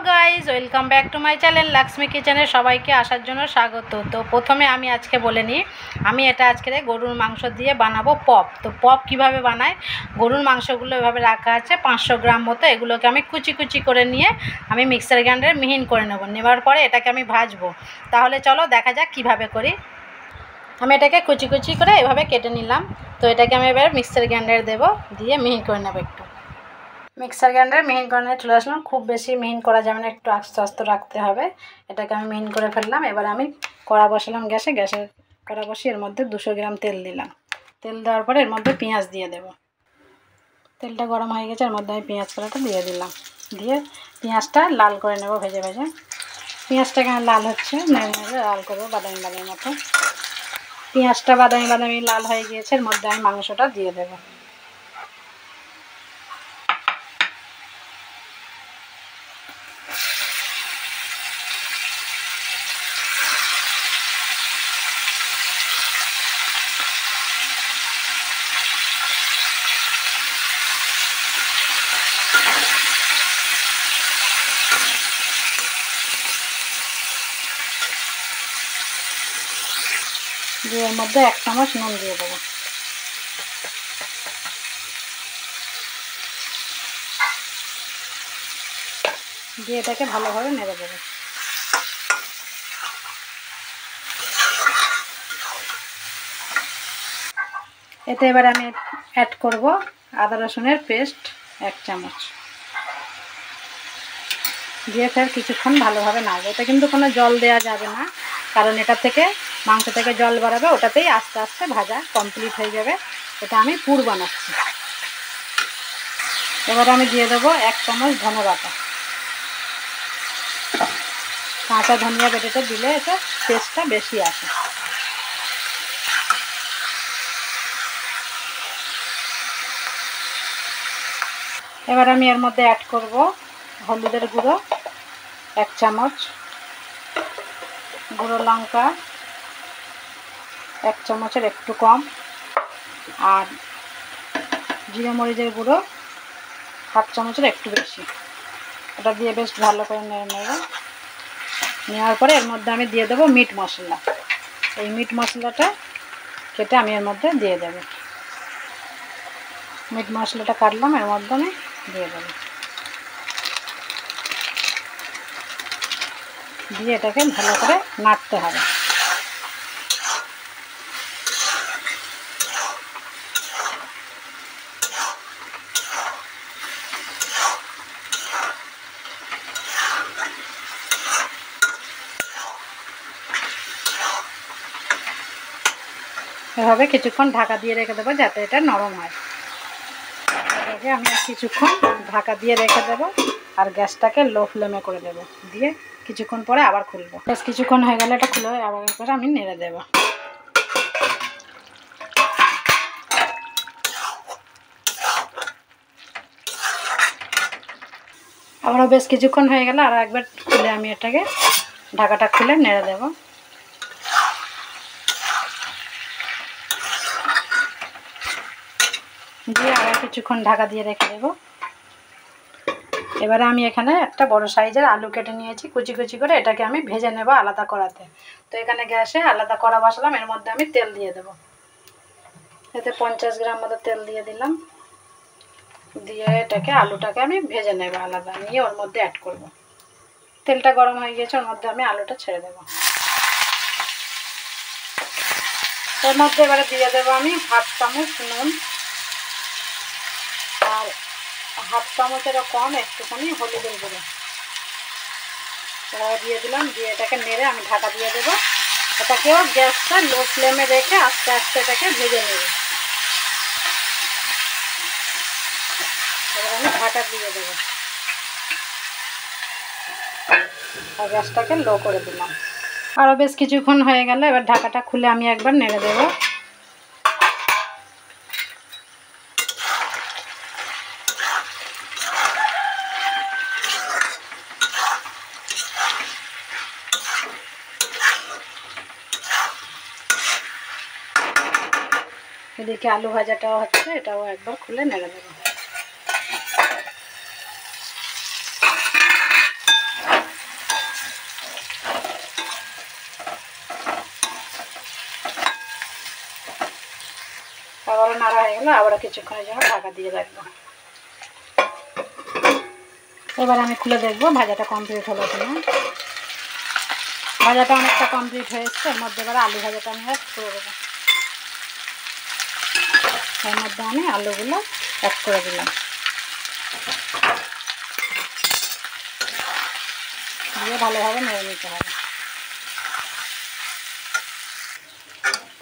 Guys, welcome back to my channel Lakshmi কিচেনে সবাইকে আসার জন্য স্বাগত। তো প্রথমে আমি আজকে বলে নিই, আমি এটা আজকে গরুর মাংস দিয়ে বানাবো পপ। তো পপ কিভাবে বানায়, গরুর মাংসগুলো এভাবে রাখা আছে 500 গ্রাম মতো। এগুলোকে আমি কুচি কুচি করে নিয়ে আমি মিক্সার গ্রাইন্ডারে মিহিন করে নেওয়ার পরে এটাকে আমি ভাজবো। তাহলে চলো দেখা যাক কিভাবে করি। আমি এটাকে কুচি কুচি করে এভাবে কেটে নিলাম। তো এটাকে আমি এবার মিক্সার গ্রাইন্ডারে দেবো, দিয়ে মিহিন করে নেবো। একটু মিক্সার গ্রাইন্ডারে মিহিন করে নিয়ে চলে আসলাম। খুব বেশি মিহিন করা যাবে না, একটু আস্তে আস্তে রাখতে হবে। এটাকে আমি মিহিন করে ফেললাম। এবার আমি কড়া বসালাম গ্যাসে কড়া বসিয়ে এর মধ্যে 200 গ্রাম তেল দিলাম। তেল দেওয়ার পরে এর মধ্যে পেঁয়াজ দিয়ে দেব। তেলটা গরম হয়ে গেছে, এর মধ্যে আমি পেঁয়াজ কড়াটা দিয়ে দিলাম। দিয়ে পেঁয়াজটা লাল করে নেব, ভেজে ভেজে। পেঁয়াজটা কেন লাল হচ্ছে, নেড়ে লাল করবো বাদামি বাদামি মতো। পেঁয়াজটা বাদামি বাদামি লাল হয়ে গিয়েছে, এর মধ্যে আমি মাংসটা দিয়ে দেবো। দিয়ে এর মধ্যে 1 চামচ নুন দিয়ে দেবো। দিয়ে এটাকে ভালোভাবে নেড়ে দেবো। এতে এবার আমি অ্যাড করব আদা রসুনের পেস্ট 1 চামচ। দিয়ে ফের কিছুক্ষণ ভালোভাবে নাড়বো। এটা কিন্তু কোনো জল দেওয়া যাবে না, কারণ এটা থেকে মাংস থেকে জল বাড়াবে, ওটাতেই আস্তে আস্তে ভাজা কমপ্লিট হয়ে যাবে। এটা আমি পুর বানাচ্ছি। এবার আমি দিয়ে দেবো 1 চামচ ধনে বাটা। কাঁচা ধনিয়া বেটেটা দিলে এটা টেস্টটা বেশি আসে। এবার আমি এর মধ্যে অ্যাড করব হলুদের গুঁড়ো 1 চামচ, গুঁড়ো লঙ্কা 1 চামচের একটু কম, আর জিরে মরিচের গুঁড়ো 1/2 চামচের একটু বেশি। এটা দিয়ে বেশ ভালো করে নেওয়ার পরে এর মধ্যে আমি দিয়ে দেবো মিট মশলা। এই মিট মশলাটা কেটে আমি এর মধ্যে দিয়ে দেবো। মিট মশলাটা কাটলাম, এর মধ্যে আমি দিয়ে দেবো। দিয়ে এটাকে ভালো করে নাড়তে হবে। এভাবে কিছুক্ষণ ঢাকা দিয়ে রেখে দেবো যাতে এটা নরম হয়। এটাকে আমি কিছুক্ষণ ঢাকা দিয়ে রেখে দেবো আর গ্যাসটাকে লো ফ্লেমে করে দেবো। দিয়ে কিছুক্ষণ পরে আবার খুলবো। বেশ কিছুক্ষণ হয়ে গেলে এটা খুলে আবার করে আমি নেড়ে দেবো। আবারও বেশ কিছুক্ষণ হয়ে গেলে আর একবার খুলে আমি এটাকে ঢাকাটা খুলে নেড়ে দেবো। দিয়ে আবার কিছুক্ষণ ঢাকা দিয়ে রেখে দেবো। এবারে আমি এখানে একটা বড় সাইজের আলু কেটে নিয়েছি কুচি কুচি করে, এটাকে আমি ভেজে নেব আলাদা কড়াতে। তো এখানে গ্যাসে আলাদা কড়া বসালাম, এর মধ্যে আমি তেল দিয়ে দেবো। এতে 50 গ্রাম মতো তেল দিয়ে দিলাম। দিয়ে এটাকে আলুটাকে আমি ভেজে নেব আলাদা, নিয়ে ওর মধ্যে অ্যাড করব। তেলটা গরম হয়ে গেছে, ওর মধ্যে আমি আলুটা ছেড়ে দেবো। এর মধ্যে এবারে দিয়ে দেবো আমি 1/2 চামচ নুন, আর 1/2 চামচেরও কম একটুখানি হলুদের গুঁড়ো এবার দিয়ে দিলাম। দিয়ে এটাকে নেড়ে আমি ঢাকা দিয়ে দেবো। এটাকেও গ্যাসটা লো ফ্লেমে রেখে আস্তে আস্তে এটাকে ভেজে নেব। এবার আমি ঢাকা দিয়ে দেবো আর গ্যাসটাকে লো করে দিলাম। আরও বেশ কিছুক্ষণ হয়ে গেল, এবার ঢাকাটা খুলে আমি একবার নেড়ে দেবো। এদিকে আলু ভাজাটাও হচ্ছে, এটাও একবার খুলে নেড়ে দেবো। নাড়া হয়ে গেল, আবার কিছুক্ষণের জন্য ঢাকা দিয়ে রাখবো। এবার আমি খুলে দেখবো ভাজাটা কমপ্লিট হলো কিনা। ভাজাটা অনেকটা কমপ্লিট হয়ে এসছে। এর মধ্যে এবার আলু ভাজাটা আমি অ্যাড করে দেবো। এর মধ্যে আমি আলুগুলো অ্যাড করে দিলাম, দিয়ে ভালোভাবে নেড়ে নিতে হবে।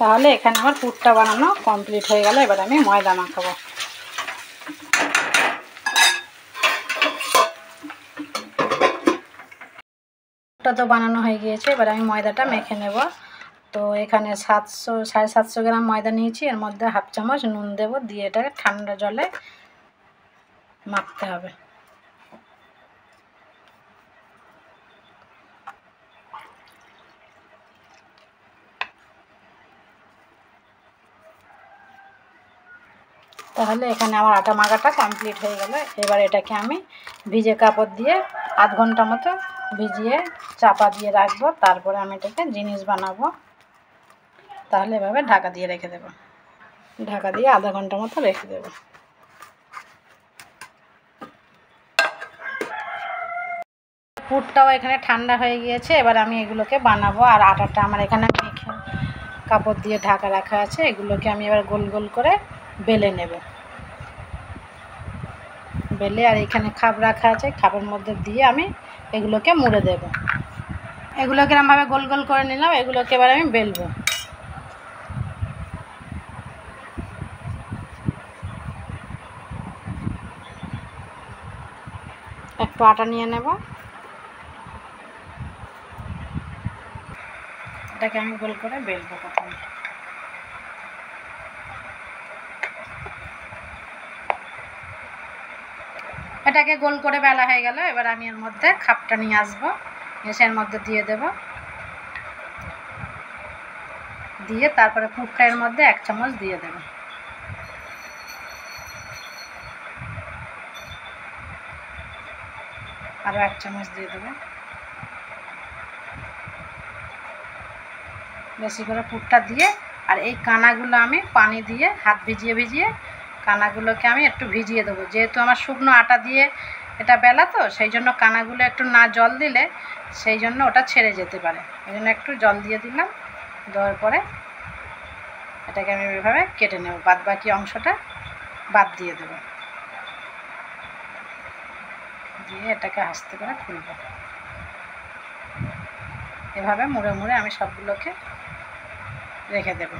তাহলে এখানে আমার পুরটা বানানো কমপ্লিট হয়ে গেল। এবার আমি ময়দা মাখাবো। পুরটা তো বানানো হয়ে গিয়েছে, এবার আমি ময়দাটা মেখে নেব। তো এখানে 700-750 গ্রাম ময়দা নিয়েছি। এর মধ্যে হাফ চামচ নুন দেব, দিয়ে এটাকে ঠান্ডা জলে মাখতে হবে। তাহলে এখানে আমার আটা মাখাটা কমপ্লিট হয়ে গেল। এবার এটাকে আমি ভিজে কাপড় দিয়ে আধ ঘন্টা মতো ভিজিয়ে চাপা দিয়ে রাখবো। তারপরে আমি এটাকে জিনিস বানাবো। তাহলে এভাবে ঢাকা দিয়ে রেখে দেবো। ঢাকা দিয়ে আধা ঘন্টা মতো রেখে দেবো। পুরটাও এখানে ঠান্ডা হয়ে গিয়েছে। এবার আমি এগুলোকে বানাবো। আর আটাটা আমার এখানে মেখে কাপড় দিয়ে ঢাকা রাখা আছে। এগুলোকে আমি এবার গোল গোল করে বেলে নেব। বেলে আর এখানে খাপ রাখা আছে, খাপের মধ্যে দিয়ে আমি এগুলোকে মুড়ে দেব। এগুলোকে এরকমভাবে গোল গোল করে নিলাম। এগুলোকে এবার আমি বেলবো। একটু আটা নিয়ে নেব, এটাকে আমি গোল করে বেলবো প্রথমে। এটাকে গোল করে বেলা হয়ে গেল। এবার আমি এর মধ্যে খাপটা নিয়ে আসবো, এসে এর মধ্যে দিয়ে দেব। দিয়ে তারপরে পুরটা এর মধ্যে 1 চামচ দিয়ে দেব। আরও 1 চামচ দিয়ে দেবো। বেশি করে পুরটা দিয়ে, আর এই কানাগুলো আমি পানি দিয়ে হাত ভিজিয়ে ভিজিয়ে কানাগুলোকে আমি একটু ভিজিয়ে দেবো। যেহেতু আমার শুকনো আটা দিয়ে এটা বেলা, তো সেই জন্য কানাগুলো একটু না জল দিলে সেই জন্য ওটা ছেড়ে যেতে পারে। এই জন্য একটু জল দিয়ে দিলাম। দেওয়ার পরে এটাকে আমি এভাবে কেটে নেব, বাদ বাকি অংশটা বাদ দিয়ে দেবো। দিয়ে এটাকে আস্তে করে খুলব। এভাবে মুড়ে মুড়ে আমি সবগুলোকে রেখে দেব।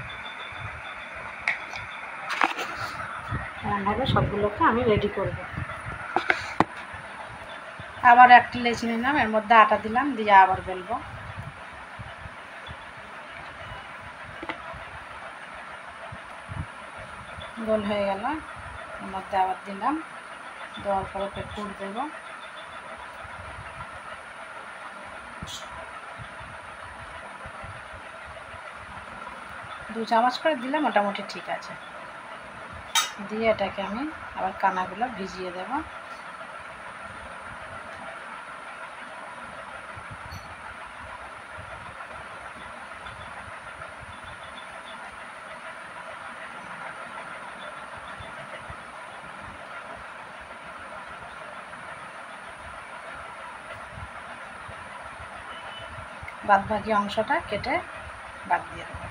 এরকমভাবে সবগুলোকে আমি রেডি করব। আবার একটা লেচি নিলাম, এর মধ্যে আটা দিলাম, দিয়ে আবার বেলবো। গোল হয়ে গেল। এর মধ্যে আবার দিলাম, দেওয়ার পরে পুর দেব। দু চামচ করে দিলে মোটামুটি ঠিক আছে। দিয়ে এটাকে আমি আবার কানাগুলো ভিজিয়ে দেব। বাদ বাকি অংশটা কেটে বাদ দিয়ে দেবো।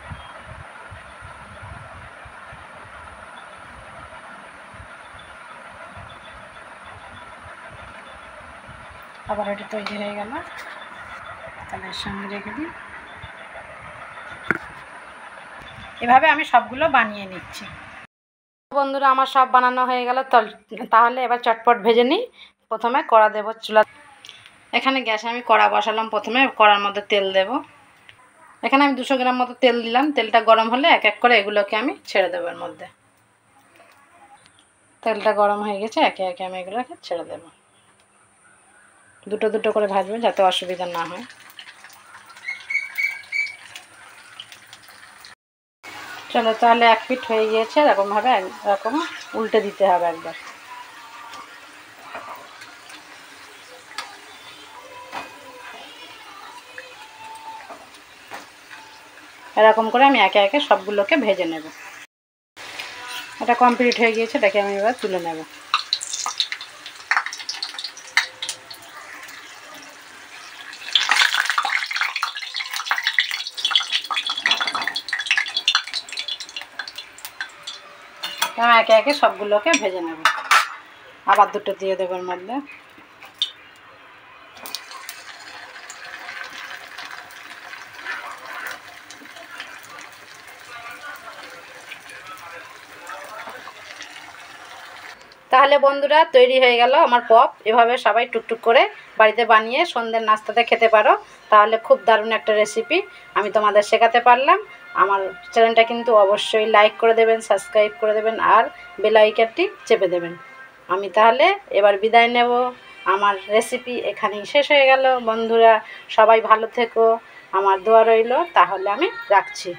আবার এটা তৈরি হয়ে গেল। তাহলে এর সঙ্গে রেখে দিই। এভাবে আমি সবগুলো বানিয়ে নিচ্ছি। বন্ধুরা, আমার সব বানানো হয়ে গেল। তাহলে এবার চটপট ভেজে নিই। প্রথমে কড়া দেব চুলা। এখানে গ্যাসে আমি কড়া বসালাম। প্রথমে কড়ার মধ্যে তেল দেব। এখানে আমি 200 গ্রাম মতো তেল দিলাম। তেলটা গরম হলে এক এক করে এগুলোকে আমি ছেড়ে দেবো এর মধ্যে। তেলটা গরম হয়ে গেছে, একে একে আমি এগুলোকে ছেড়ে দেব। দুটো দুটো করে ভাজবো যাতে অসুবিধা না হয়। চলো, তাহলে 1 পিঠ হয়ে গিয়েছে। এরকমভাবে এরকম উল্টে দিতে হবে একবার। এরকম করে আমি একে একে সবগুলোকে ভেজে নেব। এটা কমপ্লিট হয়ে গিয়েছে, এটাকে আমি এবার তুলে নেব। আমি একে একে সবগুলোকে ভেজে নেব। আবার দুটো দিয়ে দেবো এর মধ্যে। তাহলে বন্ধুরা তৈরি হয়ে গেল আমার পপ। এভাবে সবাই টুকটুক করে বাড়িতে বানিয়ে সন্ধ্যের নাস্তাতে খেতে পারো। তাহলে খুব দারুণ একটা রেসিপি আমি তোমাদের শেখাতে পারলাম। আমার চ্যানেলটা কিন্তু অবশ্যই লাইক করে দেবেন, সাবস্ক্রাইব করে দেবেন আর বেল আইকনটি চেপে দেবেন। আমি তাহলে এবার বিদায় নেব। আমার রেসিপি এখানেই শেষ হয়ে গেল। বন্ধুরা সবাই ভালো থেকো, আমার দোয়া রইল। তাহলে আমি রাখছি।